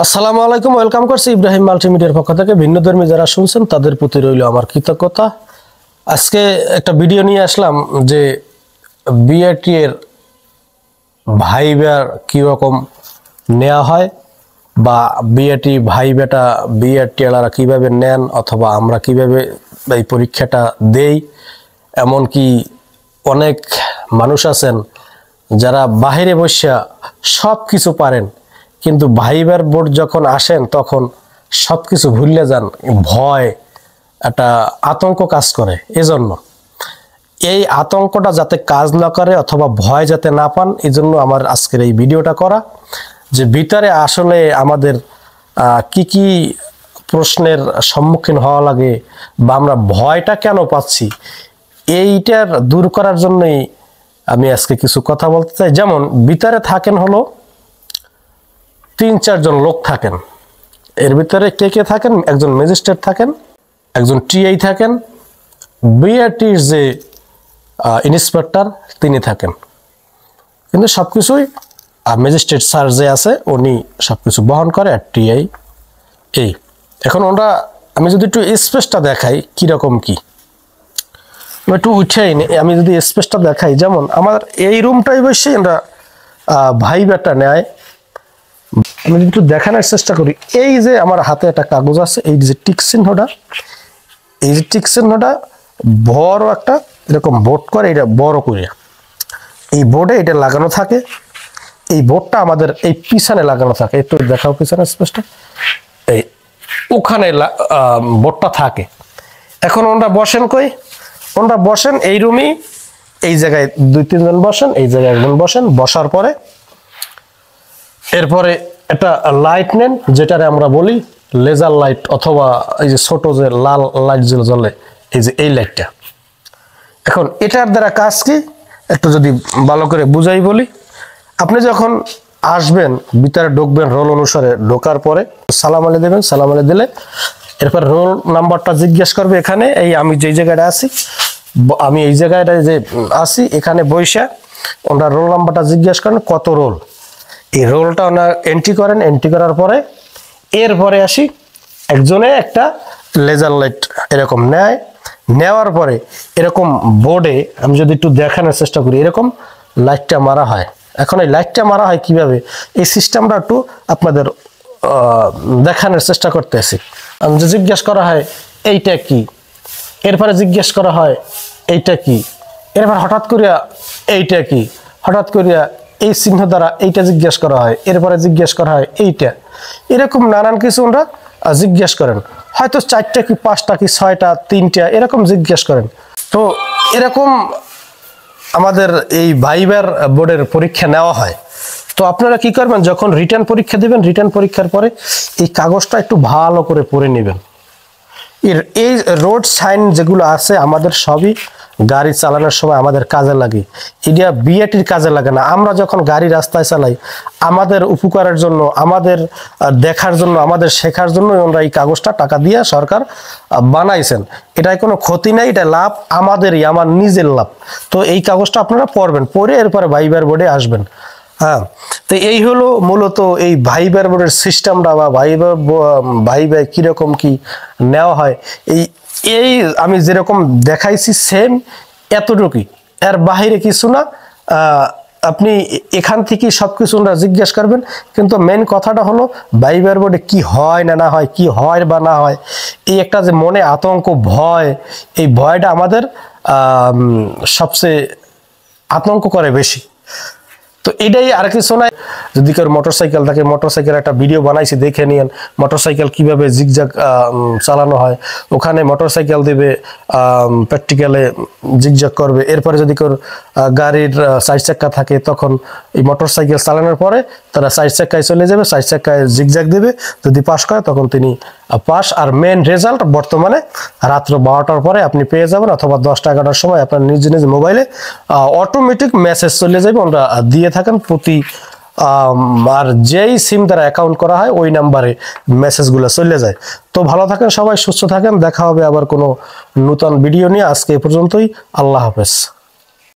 আসসালামু আলাইকুম, ওয়েলকাম করছি ইব্রাহিম মাল্টিমিডিয়ার পক্ষ থেকে। ভিন্নধর্মী যারা শুনছেন তাদের প্রতি রইল আমার কৃতজ্ঞতা। আজকে একটা ভিডিও নিয়ে আসলাম যে বিআরটি এর ভাইবার কীরকম নেওয়া হয় বা বিআরটি ভাই বেটা বিআরটি এলারা কীভাবে নেন অথবা আমরা কিভাবে এই পরীক্ষাটা দেই। এমনকি অনেক মানুষ আছেন যারা বাহিরে বসে সব কিছু পারেন, কিন্তু ভাইবার বোর্ড যখন আসেন তখন সব কিছু ভুলে যান। ভয়, একটা আতঙ্ক কাজ করে। এজন্য এই আতঙ্কটা যাতে কাজ না করে অথবা ভয় যাতে না পান, এই জন্য আমার আজকের এই ভিডিওটা করা, যে ভিতরে আসলে আমাদের কি কি প্রশ্নের সম্মুখীন হওয়া লাগে বা আমরা ভয়টা কেন পাচ্ছি, এইটার দূর করার জন্যই আমি আজকে কিছু কথা বলতে চাই। যেমন ভিতরে থাকেন হলো ৩-৪ জন লোক থাকেন। এর ভিতরে কে কে থাকেন? একজন ম্যাজিস্ট্রেট থাকেন, একজন টিআই থাকেন, বিআরটির যে ইন্সপেক্টর তিনি থাকেন। কিন্তু সবকিছুই ম্যাজিস্ট্রেট স্যার যে আছে উনি সবকিছু বহন করে, আর টিআই এই। এখন ওরা, আমি যদি একটু স্পেসটা দেখাই কিরকম কি, একটু উঠেই আমি যদি স্পেসটা দেখাই, যেমন আমার এই রুমটাই বসে আমরা ভাইবাটা নেয়। আমি একটু দেখানোর চেষ্টা করি। এই যে আমার হাতে একটা কাগজ আছে, এই যে টিক চিহ্নটা, এই যে টিক চিহ্নটা বড় একটা এরকম বোর্ড করে, এটা বড় করে এই বোর্ডে এটা লাগানো থাকে। এই বোর্ডটা আমাদের এই পিছনে লাগানো থাকে। একটু দেখাও পিছনে স্পেসটা, এই ওখানে বোর্ডটা থাকে। এখন ওনারা বসেন কই? ওনারা বসেন এই রুমই, এই জায়গায় 2-3 জন বসেন, এই জায়গায় একজন বসেন। বসার পরে এরপরে একটা লাইট নেন, যেটারে আমরা বলি লেজার লাইট, অথবা এই যে ছোট যে লাল লাইট যেগুলো জ্বলে, এই যে এই লাইটটা। এখন এটার দ্বারা কাজ কি একটু যদি ভালো করে বুঝাই বলি। আপনি যখন আসবেন, ভিতরে ঢুকবেন, রোল অনুসারে ঢোকার পরে সালাম আলী দেবেন। সালাম আলী দিলে এরপর রোল নাম্বারটা জিজ্ঞেস করবে। এখানে এই আমি যেই জায়গাটা আছি, আমি এই জায়গাটায় যে আছি, এখানে বৈশা ওনারা রোল নাম্বারটা জিজ্ঞেস করেন কত রোল। এই রোলটা ওনার এন্ট্রি করেন। এন্ট্রি করার পরে এরপরে আসি, একজনে একটা লেজার লাইট এরকম নেয়। নেওয়ার পরে এরকম বোর্ডে আমি যদি একটু দেখানোর চেষ্টা করি, এরকম লাইটটা মারা হয়। এখন এই লাইটটা মারা হয় কিভাবে, এই সিস্টেমটা একটু আপনাদের দেখানোর চেষ্টা করতেছি। আমি যে জিজ্ঞেস করা হয় এইটা কি, এরপরে জিজ্ঞেস করা হয় এইটা কি, এরপর হঠাৎ করিয়া এইটা কি, হঠাৎ করিয়া এই চিহ্ন দ্বারা এইটা জিজ্ঞেস করা হয়, এরপরে জিজ্ঞেস করা হয় এইটা। এরকম নানান কিছু ওরা জিজ্ঞেস করেন। হয়তো 4টা কি 5টা কি 6টা 3টা এরকম জিজ্ঞেস করেন। তো এরকম আমাদের এই ভাইবার বোর্ডের পরীক্ষা নেওয়া হয়। তো আপনারা কি করবেন, যখন রিটার্ন পরীক্ষা দেবেন, রিটার্ন পরীক্ষার পরে এই কাগজটা একটু ভালো করে পড়ে নেবেন। এই রোড সাইন যেগুলো আছে আমাদের সবই গাড়ি চালানোর সময় আমাদের কাজে লাগে। এটা বিআরটির কাজে লাগে না। আমরা যখন গাড়ি রাস্তায় চালাই, আমাদের উপকারের জন্য, আমাদের দেখার জন্য, আমাদের শেখার জন্য আমরা এই কাগজটা টাকা দিয়ে সরকার বানাইছেন। এটাই কোনো ক্ষতি নাই, এটা লাভ আমাদেরই, আমার নিজের লাভ। তো এই কাগজটা আপনারা পড়বেন, পড়ে এরপরে ভাইবার বোর্ডে আসবেন। হ্যাঁ, তো এই হলো মূলত এই ভাইবার বোর্ডের সিস্টেমটা, বা ভাইবার কিরকম কি নেওয়া হয়। এই আমি যেরকম দেখাইছি সেম এতটুকুই, এর বাহিরে কিছু না। আপনি এখান থেকে সবকিছু জিজ্ঞেস করবেন, কিন্তু মেন কথাটা হলো ভাইবার বোর্ডে কি হয় না হয়, কি হয় বা না হয়, এই একটা যে মনে আতঙ্ক, ভয়, এই ভয়টা আমাদের সবচেয়ে আতঙ্ক করে বেশি। তো এটাই, আর কিছু নাই। যদি কেউ মোটরসাইকেল থাকে, মোটরসাইকেল একটা ভিডিও বানাইছি, দেখে নিন মোটরসাইকেল কিভাবে জিগজাগ চালানো হয়। ওখানে মোটরসাইকেল দিবে, প্র্যাকটিক্যালে জিগজাগ করবে। এরপরে যদি কেউ গাড়ির 4 চাক্কা থাকে, তখন এই মোটরসাইকেল চালানোর পরে তারা 4 চাক্কায় চলে যাবে, 4 চাক্কায় জিগজাগ দিবে। যদি পাস করে তখন তিনি পাস। আর মেন রেজাল্ট বর্তমানে রাত্র 12টার পরে আপনি পেয়ে যাবেন, অথবা 10টা-11টার সময় আপনার নিজ নিজ মোবাইলে অটোমেটিক মেসেজ চলে যাবে। আমরা দিয়ে থাকেন প্রতি, আর যেই সিম দ্বারা অ্যাকাউন্ট করা হয় ওই নাম্বারে মেসেজগুলো চলে যায়। তো ভালো থাকেন সবাই, সুস্থ থাকেন। দেখা হবে আবার কোনো নতুন ভিডিও নিয়ে। আজকে এ পর্যন্তই। আল্লাহ হাফেজ।